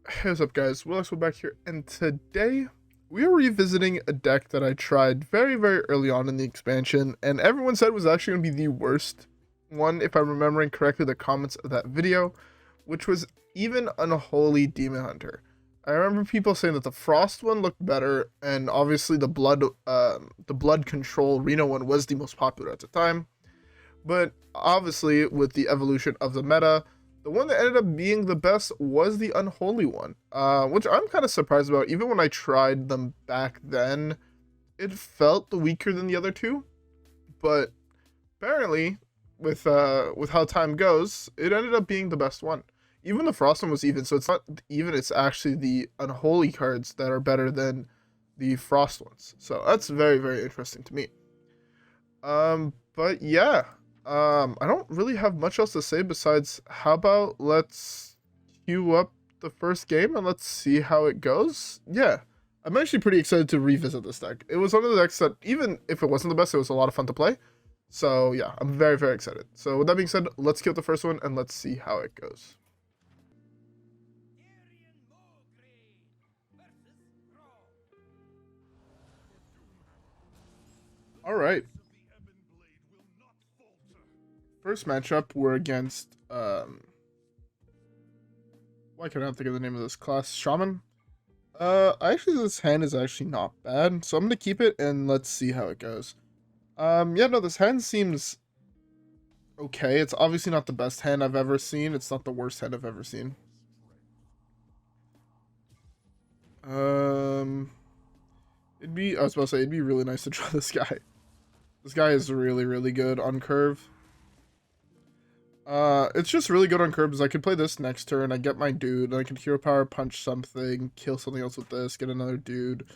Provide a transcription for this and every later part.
Hey, what's up guys, WhirlXbow back here, and today we are revisiting a deck that I tried very early on in the expansion, and everyone said was actually going to be the worst one, if I'm remembering correctly the comments of that video, which was even Unholy Demon Hunter. I remember people saying that the Frost one looked better, and obviously the Blood Control Reno one was the most popular at the time, but obviously with the evolution of the meta, the one that ended up being the best was the Unholy one, which I'm kind of surprised about. Even when I tried them back then, it felt weaker than the other two. But apparently, with how time goes, it ended up being the best one. Even the Frost one was even, so it's not even. It's actually the Unholy cards that are better than the Frost ones. So that's very interesting to me. But yeah, I don't really have much else to say besides how about let's queue up the first game and let's see how it goes. Yeah, I'm actually pretty excited to revisit this deck. It was one of the decks that, even if it wasn't the best, it was a lot of fun to play. So yeah, I'm very excited. So with that being said, let's queue up the first one and let's see how it goes. All right. First matchup, we're against why can't I think of the name of this class? Shaman. Actually, this hand is actually not bad, so I'm gonna keep it and let's see how it goes. Yeah, no, this hand seems okay. It's obviously not the best hand I've ever seen. It's not the worst hand I've ever seen. Um, I was about to say, it'd be really nice to draw this guy. This guy is really good on curve. It's just really good on curve because I could play this next turn. I get my dude, and I can hero power punch something, kill something else with this, get another dude.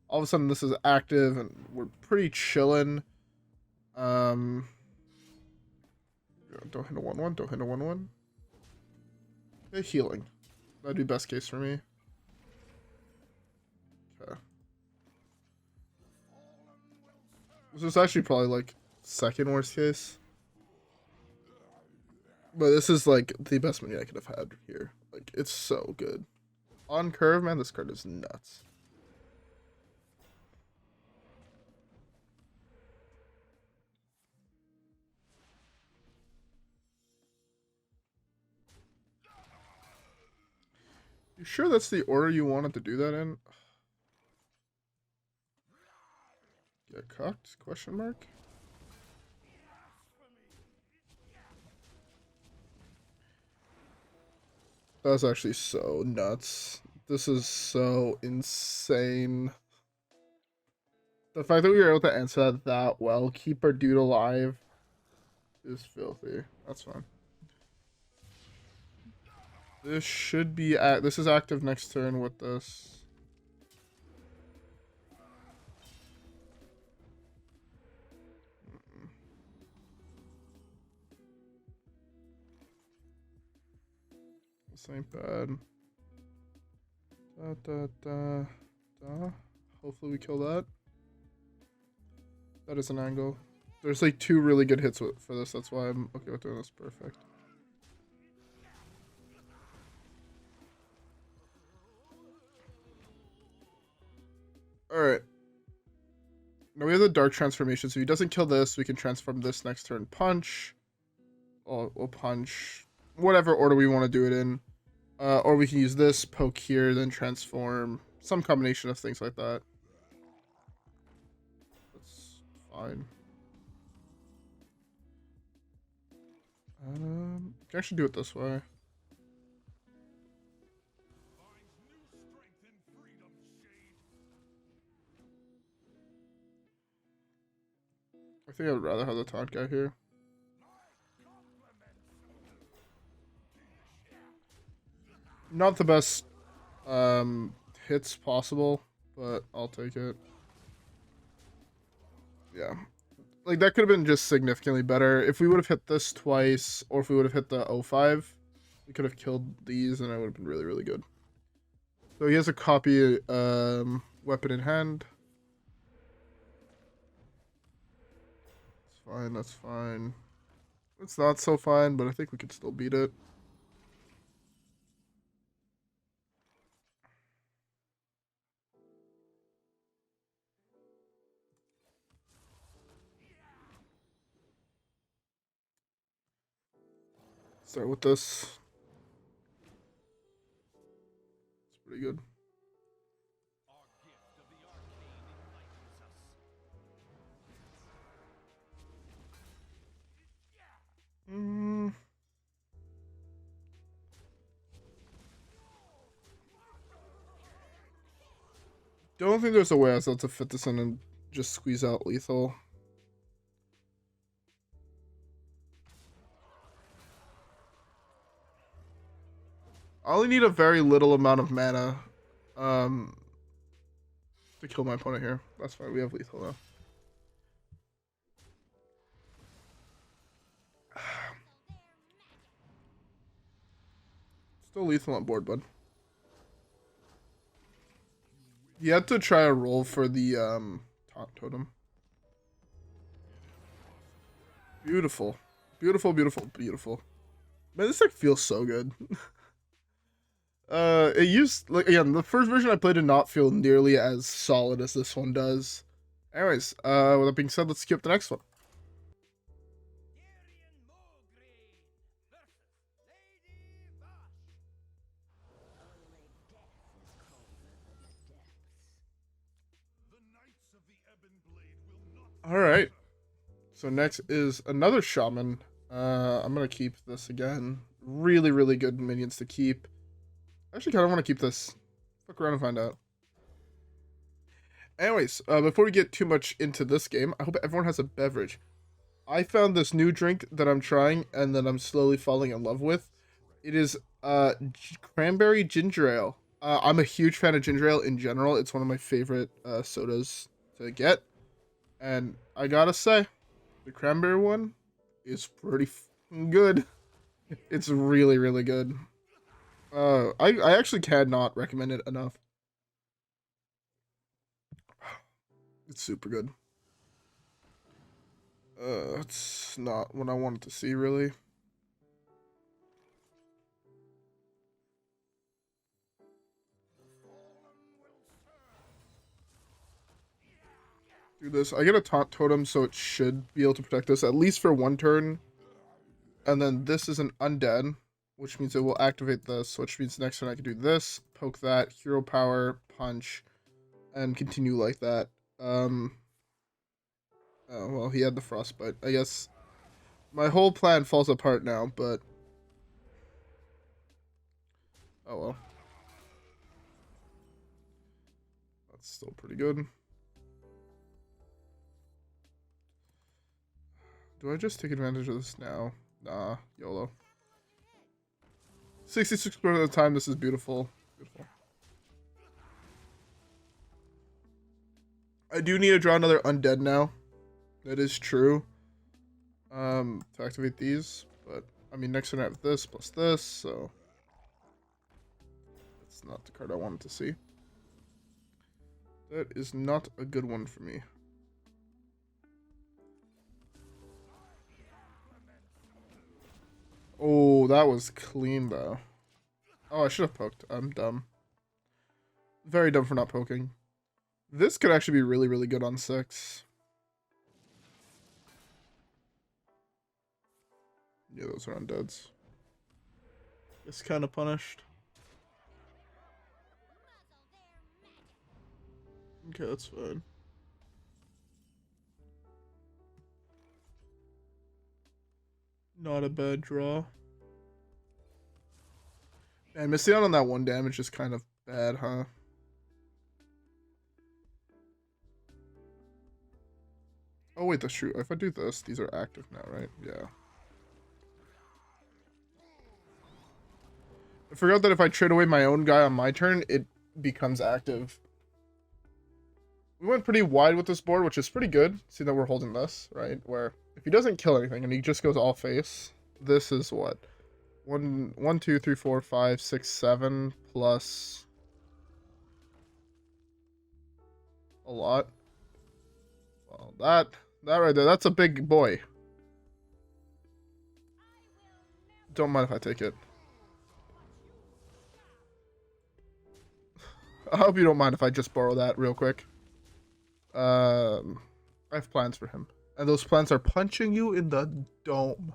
All of a sudden, this is active, and we're pretty chilling. Um, don't hit a 1/1. Don't hit a 1/1. Okay, healing. That'd be best case for me. Okay. This is actually probably like second worst case. But this is like the best money I could have had here. Like, it's so good. On curve, man, this card is nuts. You sure that's the order you wanted to do that in? Get cocked? Question mark? That's actually so nuts. This is so insane. The fact that we were able to answer that well, keep our dude alive, is filthy. That's fine. This should be this is active next turn with this. This ain't bad. Hopefully we kill that. That is an angle. There's like two really good hits for this. That's why I'm okay with doing this. Perfect. Alright. Now we have the Dark Transformation. So if he doesn't kill this, we can transform this next turn. Punch. We'll punch. Whatever order we want to do it in. Or we can use this, poke here, then transform. Some combination of things like that. That's fine. You can actually do it this way. I think I would rather have the taunt guy here. Not the best hits possible, but I'll take it. Yeah. Like, that could have been just significantly better. If we would have hit this twice, or if we would have hit the 05, we could have killed these, and it would have been really good. So he has a copy weapon in hand. It's fine, that's fine. It's not so fine, but I think we could still beat it. Start with this. It's pretty good. Don't think there's a way else to fit this in and just squeeze out lethal. I only need a very little amount of mana to kill my opponent here. That's fine, we have lethal now. Still lethal on board, bud. You had to try a roll for the taunt totem. Beautiful. Beautiful, beautiful, beautiful. Man, this deck feels so good. It used, like, again, the first version I played did not feel nearly as solid as this one does. Anyways, with that being said, let's skip the next one. Alright. So next is another shaman. I'm gonna keep this again. Really, really good minions to keep. I actually kind of want to keep this. Fuck around and find out. Anyways, before we get too much into this game, I hope everyone has a beverage. I found this new drink that I'm trying and that I'm slowly falling in love with. It is cranberry ginger ale. I'm a huge fan of ginger ale in general. It's one of my favorite sodas to get. And I gotta say, the cranberry one is pretty good. It's really, really good. I actually cannot recommend it enough. It's super good. It's not what I wanted to see, really. Do this. I get a taunt totem, so it should be able to protect us at least for one turn. And then this is an undead, which means it will activate this, which means next turn I can do this, poke that, hero power, punch, and continue like that. Oh, well, he had the frostbite. I guess my whole plan falls apart now, but oh well. That's still pretty good. Do I just take advantage of this now? Nah, YOLO. 66% of the time, this is beautiful. Beautiful. I do need to draw another undead now. That is true. To activate these, but I mean next turn I have this plus this, so that's not the card I wanted to see. That is not a good one for me. Oh, that was clean though. Oh, I should have poked. I'm dumb. Very dumb for not poking. This could actually be really, really good on 6. Yeah, those are undeads. It's kind of punished. Okay, that's fine. Not a bad draw. Man, missing out on that 1 damage is kind of bad, huh? Oh wait, that's true. If I do this, these are active now, right? Yeah. I forgot that if I trade away my own guy on my turn, it becomes active. We went pretty wide with this board, which is pretty good. See that we're holding this, right? Where if he doesn't kill anything and he just goes all face, this is what? 1, 2, 3, 4, 5, 6, 7 plus a lot. Well, that right there, that's a big boy. Don't mind if I take it. I hope you don't mind if I just borrow that real quick. I have plans for him. And those plans are punching you in the dome.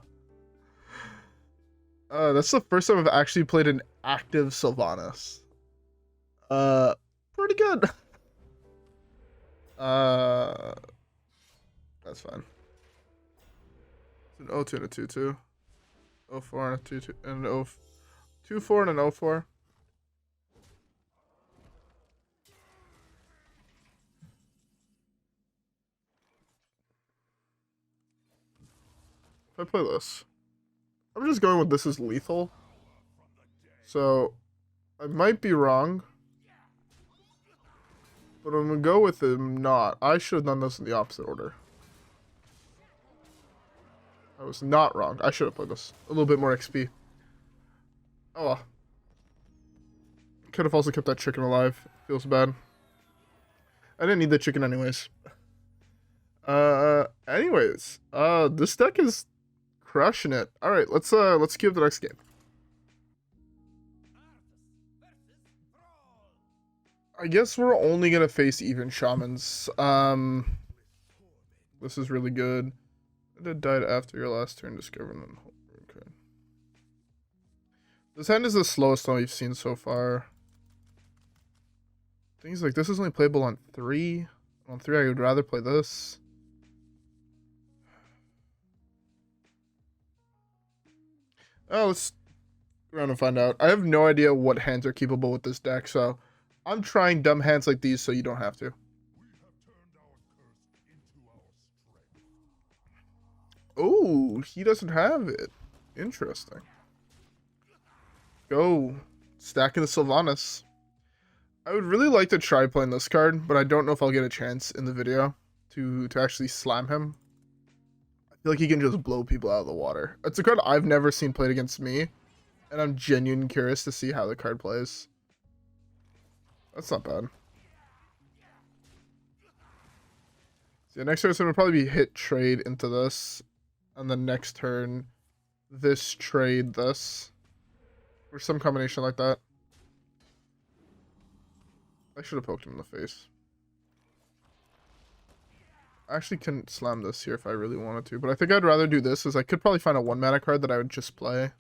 That's the first time I've actually played an active Sylvanas. Uh, Pretty good. Uh, that's fine. It's an O2 and a 2-2. O4 and a 2-2 and an O2-4 and an O4. If I play this, I'm just going with this is lethal. So I might be wrong, but I'm gonna go with him not. I should have done this in the opposite order. I was not wrong. I should have played this. A little bit more XP. Oh well. Could have also kept that chicken alive. Feels bad. I didn't need the chicken anyways. This deck is crushing it. Alright, let's queue up the next game. I guess we're only gonna face even shamans. This is really good. It died after your last turn, discovering Unholy. Okay. This hand is the slowest one we've seen so far. Things like this is only playable on 3. On 3, I would rather play this. Oh, let's go around and find out. I have no idea what hands are keepable with this deck, so I'm trying dumb hands like these so you don't have to. Oh, he doesn't have it. Interesting. Go. Stacking the Sylvanas. I would really like to try playing this card, but I don't know if I'll get a chance in the video to actually slam him. I feel like he can just blow people out of the water. It's a card I've never seen played against me, and I'm genuinely curious to see how the card plays. That's not bad. So yeah, next turn would probably be hit trade into this, and then next turn, this trade this, or some combination like that. I should have poked him in the face. I actually couldn't slam this here if I really wanted to, but I think I'd rather do this, as I could probably find a 1-mana card that I would just play.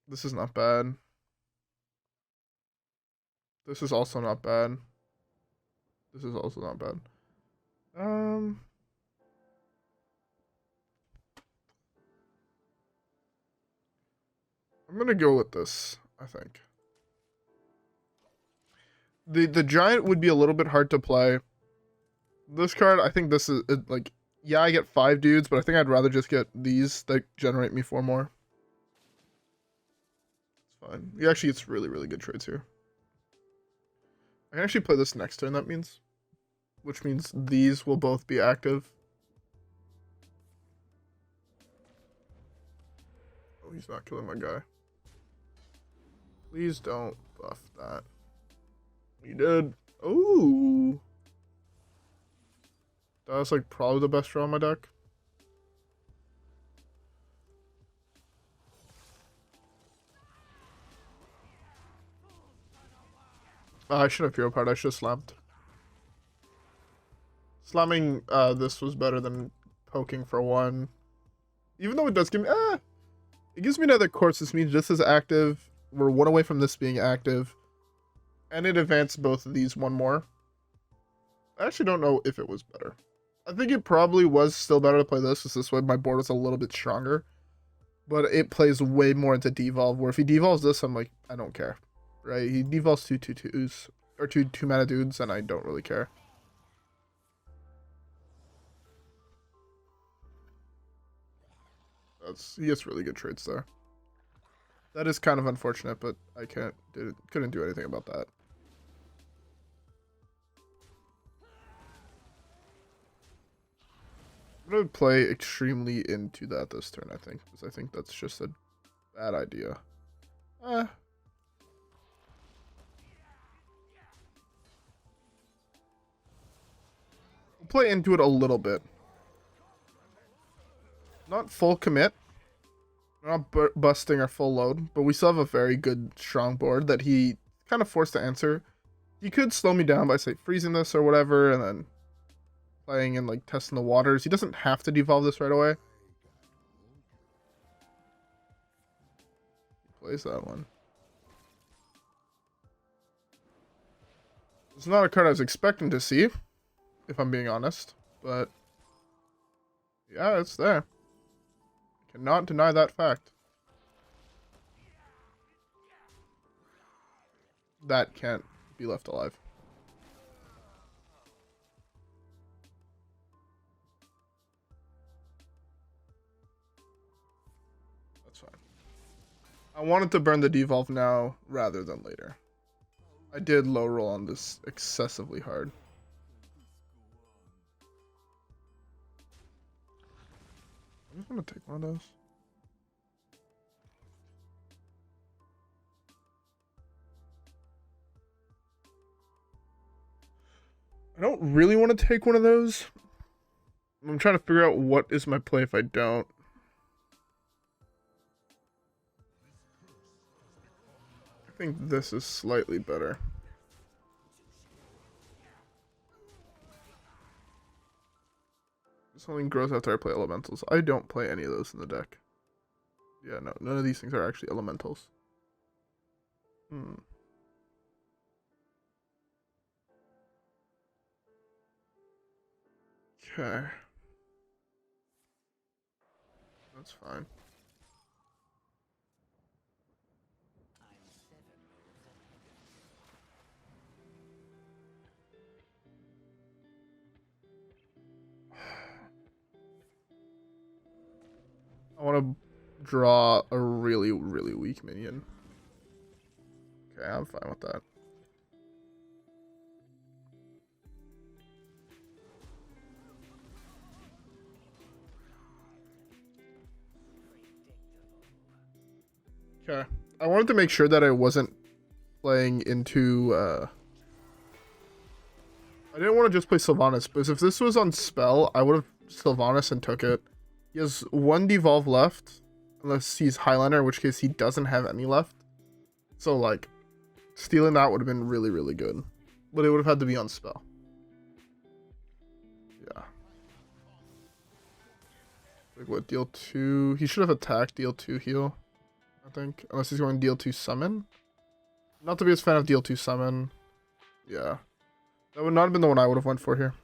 This is not bad. This is also not bad. This is also not bad. I'm gonna go with this, I think. The giant would be a little bit hard to play. This card, I think this is, like, yeah, I get 5 dudes, but I think I'd rather just get these that generate me 4 more. It's fine. He actually gets really, really good trades here. I can actually play this next turn, that means. Which means these will both be active. Oh, he's not killing my guy. Please don't buff that. He did. Ooh. That's like probably the best draw on my deck. I should have hero powered. I should have slammed. Slamming this was better than poking for 1. Even though it does give me it gives me another course. This means this is active. We're 1 away from this being active. And it advanced both of these 1 more. I actually don't know if it was better. I think it probably was still better to play this way my board was a little bit stronger. But it plays way more into devolve, where if he devolves this, I'm like, I don't care. Right? He devolves 2 2/2s, or 2 2-mana dudes, and I don't really care. He gets really good trades there. That is kind of unfortunate, but I couldn't do anything about that. I'm going to play extremely into that this turn, I think. Because I think that's just a bad idea. We'll play into it a little bit. Not full commit. We're not busting our full load. But we still have a very good, strong board that he kind of forced to answer. He could slow me down by, say, freezing this or whatever, and then playing and, like, testing the waters. He doesn't have to devolve this right away. plays that one. It's not a card I was expecting to see, if I'm being honest, but yeah, it's there. Cannot deny that fact. That can't be left alive. That's fine. I wanted to burn the devolve now rather than later. I did low roll on this excessively hard. I'm just gonna take one of those. I don't really want to take one of those. I'm trying to figure out what is my play if I don't. I think this is slightly better. Something grows after I play elementals. I don't play any of those in the deck. Yeah, no, none of these things are actually elementals. Okay. That's fine. I want to draw a really, really weak minion. Okay, I'm fine with that. Okay. I wanted to make sure that I wasn't playing into, I didn't want to just play Sylvanas, because if this was on spell, I would have Sylvanas and took it. He has one devolve left, unless he's Highlander, in which case he doesn't have any left. So, like, stealing that would have been really, really good. But it would have had to be on spell. Yeah. Like, what, deal 2? He should have attacked, deal 2 heal, I think. Unless he's going deal 2 summon. Not the biggest fan of deal 2 summon. Yeah. That would not have been the one I would have went for here.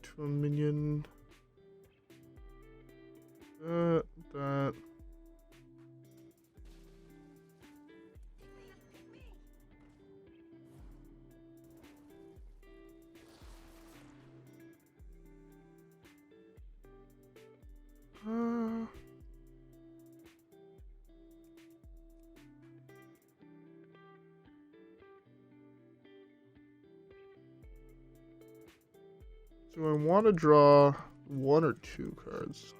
To a minion. That. Do I want to draw 1 or 2 cards?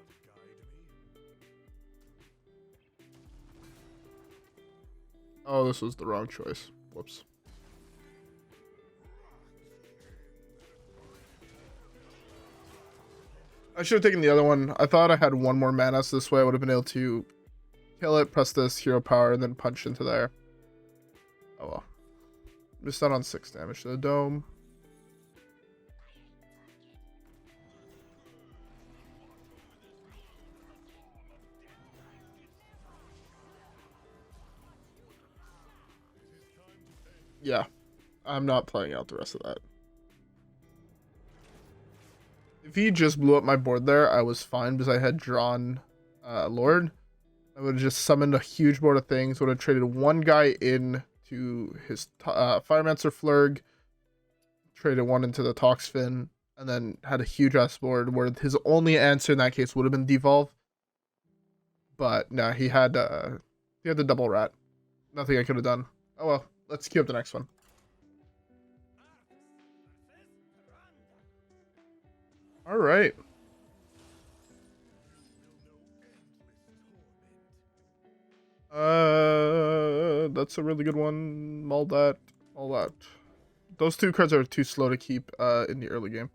Oh, this was the wrong choice. Whoops. I should have taken the other one. I thought I had 1 more mana, so this way I would have been able to kill it, press this hero power, and then punch into there. Oh well. Missed out on 6 damage to the dome. Yeah, I'm not playing out the rest of that. If he just blew up my board there, I was fine because I had drawn Lord. I would have just summoned a huge board of things, would have traded 1 guy in to his Firemancer Flurg, traded 1 into the Toxfin, and then had a huge ass board where his only answer in that case would have been Devolve. But no, he had the double rat. Nothing I could have done. Oh well, let's queue up the next one. All right. That's a really good one. Maul that. Those 2 cards are too slow to keep in the early game.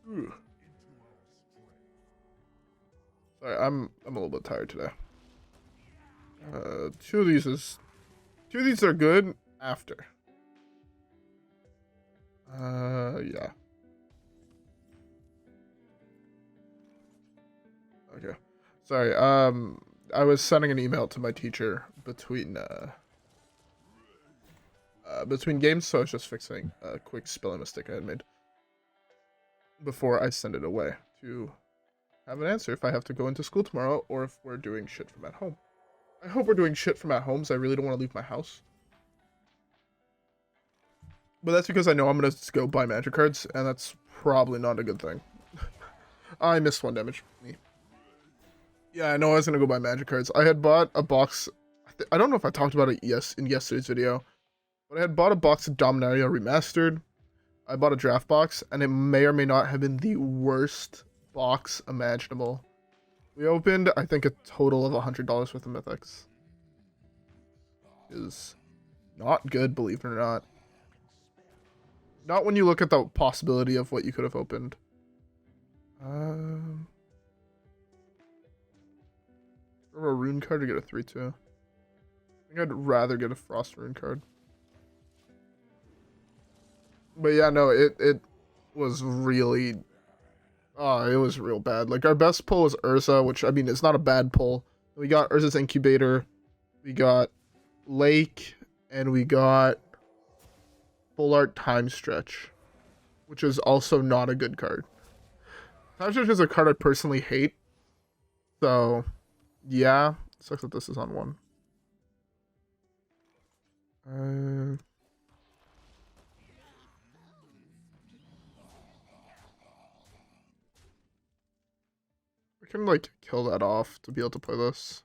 Ooh. Sorry, I'm a little bit tired today. Two of these are good after. Yeah. Okay. Sorry. I was sending an email to my teacher between games, so I was just fixing a quick spelling mistake I had made before I send it away to have an answer if I have to go into school tomorrow or if we're doing shit from at home. I hope we're doing shit from at home, so I really don't want to leave my house. But that's because I know I'm going to go buy magic cards, and that's probably not a good thing. I missed 1 damage. Me. Yeah, I know I was going to go buy magic cards. I had bought a box. I don't know if I talked about it in yesterday's video, but I had bought a box of Dominaria Remastered. I bought a draft box, and it may or may not have been the worst box imaginable. We opened, I think, a total of $100 worth of mythics. Is not good, believe it or not. Not when you look at the possibility of what you could have opened. For a rune card to get a 3/2. I think I'd rather get a frost rune card. But yeah, no, it was really... Oh, it was real bad. Like, our best pull was Urza, which, I mean, it's not a bad pull. We got Urza's Incubator, we got Lake, and we got Full Art Time Stretch, which is also not a good card. Time Stretch is a card I personally hate. So, yeah. Sucks that this is on 1. I can, like, kill that off to be able to play this.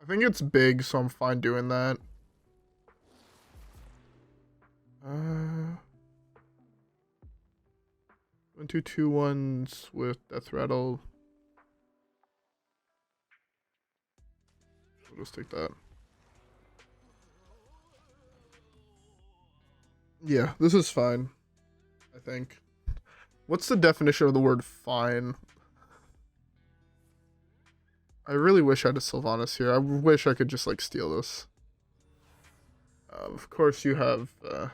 I think it's big, so I'm fine doing that. 1, 2, 2/1s with Death Rattle. We'll just take that. Yeah, this is fine. I think. What's the definition of the word fine? I really wish I had a Sylvanas here. I wish I could just, like, steal this. Of course you have, I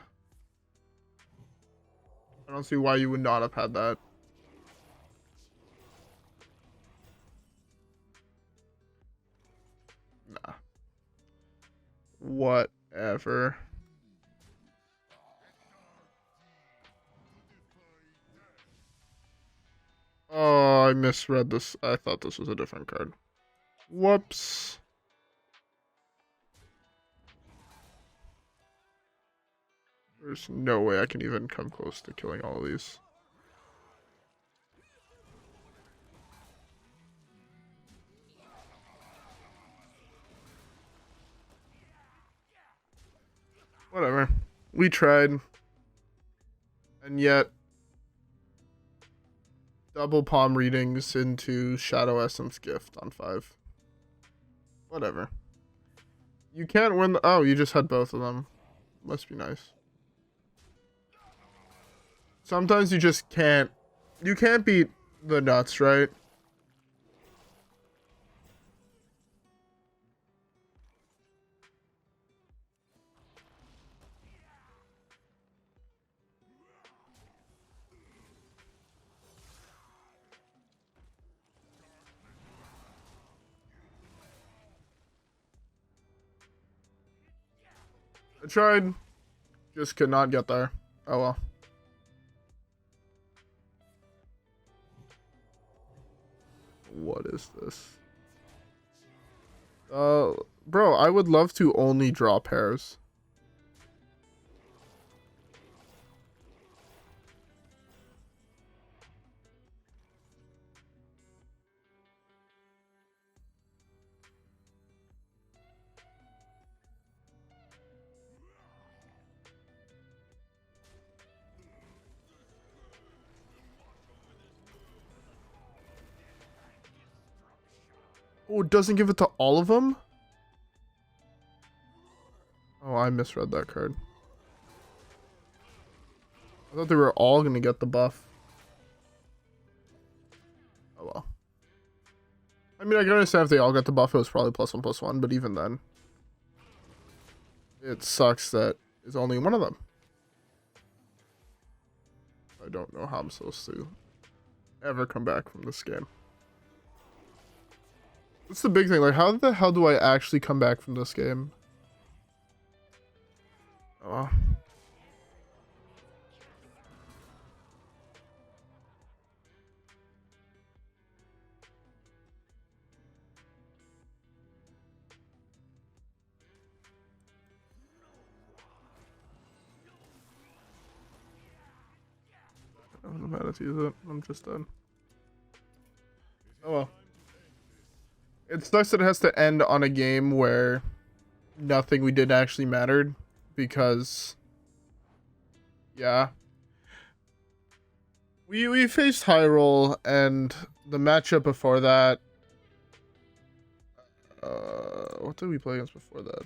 don't see why you would not have had that. Nah. Whatever. Oh, I misread this. I thought this was a different card. Whoops. There's no way I can even come close to killing all of these. Whatever. We tried. And yet, double palm readings into Shadow Essence Gift on 5. Whatever. You can't win the... Oh, you just had both of them. Must be nice. Sometimes you just can't... You can't beat the nuts, right? I tried. Just could not get there. Oh well. What is this? Bro, I would love to only draw pairs. Oh, it doesn't give it to all of them? Oh, I misread that card. I thought they were all going to get the buff. mean, I can understand if they all got the buff, it was probably +1/+1, but even then, it sucks that it's only one of them. I don't know how I'm supposed to ever come back from this game. That's the big thing. Like, how the hell do I actually come back from this game? Oh. I don't know how to use it. I'm just done. Oh well. It sucks that it has to end on a game where nothing we did actually mattered, because yeah. We faced high roll, and the matchup before that, what did we play against before that?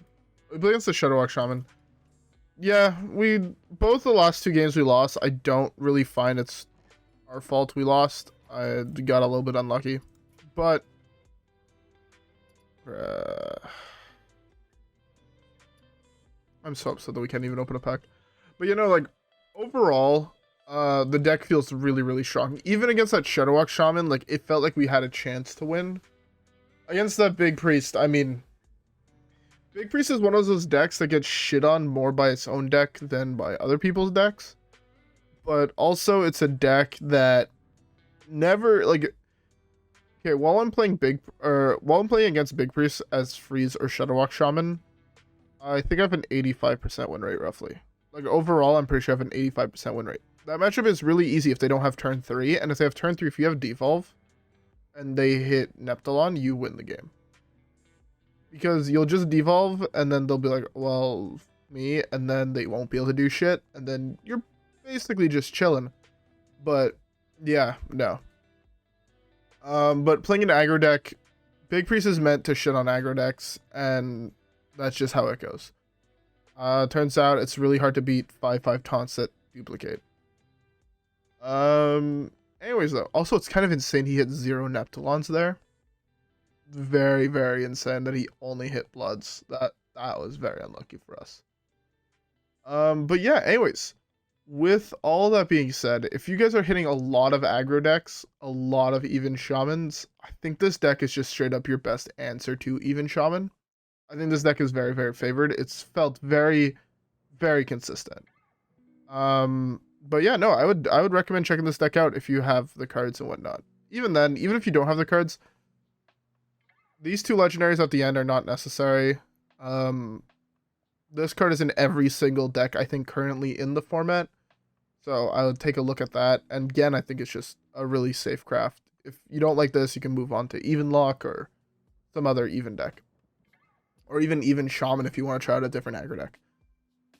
We played against the Shadowwalk Shaman. Yeah, both the last 2 games we lost, I don't really find it's our fault we lost. I got a little bit unlucky. But I'm so upset that we can't even open a pack. But you know, like, overall, the deck feels really, really strong. Even against that Shadowwalk Shaman, like, it felt like we had a chance to win. Against that Big Priest, I mean, Big Priest is one of those decks that gets shit on more by its own deck than by other people's decks. But also, it's a deck that never, like, okay, while I'm playing against Big Priest as Freeze or Shadowwalk Shaman, I think I have an 85% win rate, roughly. Like, overall, I'm pretty sure I have an 85% win rate. That matchup is really easy if they don't have turn 3, and if they have turn 3, if you have Devolve, and they hit Neptulon, you win the game. Because you'll just Devolve, and then they'll be like, well, me, and then they won't be able to do shit, and then you're basically just chilling. But, yeah, no. But playing an aggro deck, Big Priest is meant to shit on aggro decks, and that's just how it goes. Turns out it's really hard to beat 5/5 taunts that duplicate. Anyways, though, also it's kind of insane he hit 0 Neptulons there. Very, very insane that he only hit Bloods. That was very unlucky for us. But yeah, anyways, with all that being said, if you guys are hitting a lot of aggro decks, a lot of even Shamans, I think this deck is just straight up your best answer to even Shaman. I think this deck is very, very favored. It's felt very, very consistent. But yeah, no, I would recommend checking this deck out if you have the cards and whatnot. Even then, even if you don't have the cards, these 2 legendaries at the end are not necessary. This card is in every single deck, I think, currently in the format. So I would take a look at that. And again, I think it's just a really safe craft. If you don't like this, you can move on to Even Lock or some other even deck. Or even Shaman if you want to try out a different aggro deck.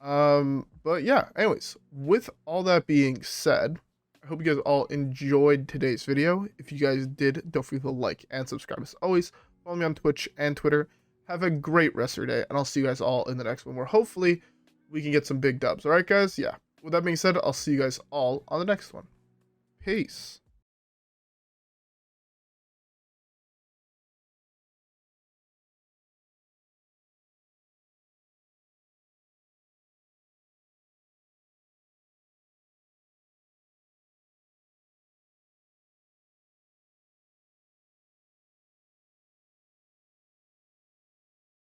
But yeah, anyways, with all that being said, I hope you guys all enjoyed today's video. If you guys did, don't forget to like and subscribe as always. Follow me on Twitch and Twitter. Have a great rest of your day, and I'll see you guys all in the next one where hopefully we can get some big dubs. Alright, guys? Yeah. With that being said, I'll see you guys all on the next one. Peace.